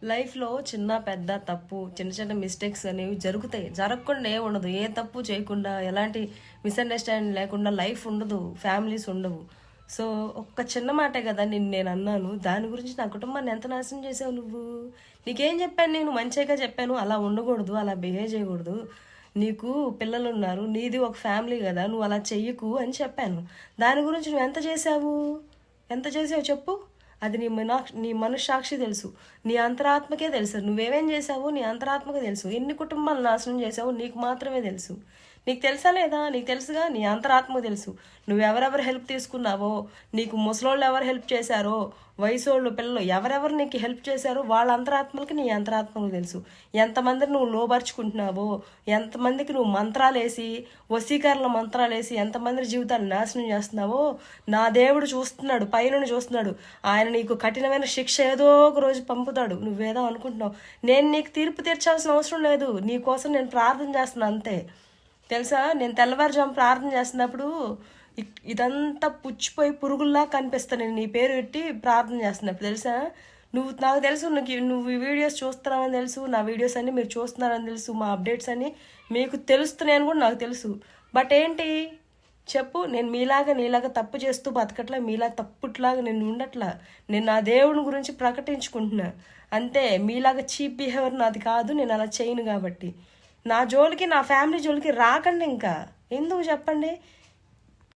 లైఫ్‌లో చిన్న, పెద్ద తప్పు, చిన్న చిన్న మిస్టేక్స్ అనేవి జరుగుతాయి. జరగకుండా ఏముండదు. ఏ తప్పు చేయకుండా, ఎలాంటి మిస్‌అండర్‌స్టాండింగ్ లేకుండా లైఫ్ ఉండదు. ఫ్యామిలీస్ ఉండవు. సో, ఒక్క చిన్న మాటే కదా నేనన్నాను. దాని గురించి నా కుటుంబాన్ని ఎంత నాశనం చేసావు నువ్వు? నీకేం చెప్పాను నేను? మంచిగా చెప్పాను. అలా ఉండకూడదు, అలా బిహేవ్ చేయకూడదు. నీకు పిల్లలున్నారు. నీది ఒక ఫ్యామిలీ కదా! నువ్వు అలా చెయ్యకు అని చెప్పాను. దాని గురించి నువ్వెంత చేశావు? ఎంత చేసావు చెప్పు? అది నీ మనస్సాక్షి తెలుసు. నీ అంతరాత్మకే తెలుసు. నువ్వేమేం చేసావో నీ అంతరాత్మకే తెలుసు. ఎన్ని కుటుంబాలు నాశనం చేసావో నీకు మాత్రమే తెలుసు. నీకు తెలుసా లేదా? నీకు తెలుసుగా, నీ అంతరాత్మకు తెలుసు. నువ్వెవరెవరు హెల్ప్ తీసుకున్నావో, నీకు ముసలోళ్ళు ఎవరు హెల్ప్ చేశారో, వయసోళ్ళు పిల్లలు ఎవరెవరు నీకు హెల్ప్ చేశారో వాళ్ళ అంతరాత్మలకి నీ అంతరాత్మకు తెలుసు. ఎంతమందిని నువ్వు లోబరుచుకుంటున్నావో, ఎంతమందికి నువ్వు మంత్రాలేసి, వశీకరణ మంత్రాలేసి ఎంతమంది జీవితాలు నాశనం చేస్తున్నావో నా దేవుడు చూస్తున్నాడు, పైనుండి చూస్తున్నాడు. ఆయన నీకు కఠినమైన శిక్ష ఏదో ఒక రోజు పంపుతాడు. నువ్వేదో అనుకుంటున్నావు. నేను నీకు తీర్పు తీర్చాల్సిన అవసరం లేదు. నీ కోసం నేను ప్రార్థన చేస్తున్నాను అంతే. తెలుసా, నేను తెల్లవారుజాము ప్రార్థన చేస్తున్నప్పుడు ఇదంతా పుచ్చిపోయి పురుగుల్లా కనిపిస్తాను. నేను నీ పేరు పెట్టి ప్రార్థన చేస్తున్నప్పుడు తెలుసా, నాకు తెలుసు నువ్వు ఈ వీడియోస్ చూస్తున్నావని తెలుసు. నా వీడియోస్ అన్నీ మీరు చూస్తున్నారని తెలుసు. మా అప్డేట్స్ అన్నీ మీకు తెలుస్తున్నాయని కూడా నాకు తెలుసు. బట్ ఏంటి చెప్పు, నేను నీలాగా తప్పు చేస్తూ బతకట్లా, మీలా తప్పుట్లాగా నేను ఉండట్లా. నేను నా దేవుని గురించి ప్రకటించుకుంటున్నా అంతే. మీలాగా చీప్ బిహేవియర్ నాది కాదు. నేను అలా చేయను కాబట్టి నా జోలికి, నా ఫ్యామిలీ జోలికి రాకండి. ఇంకా ఎందుకు చెప్పండి?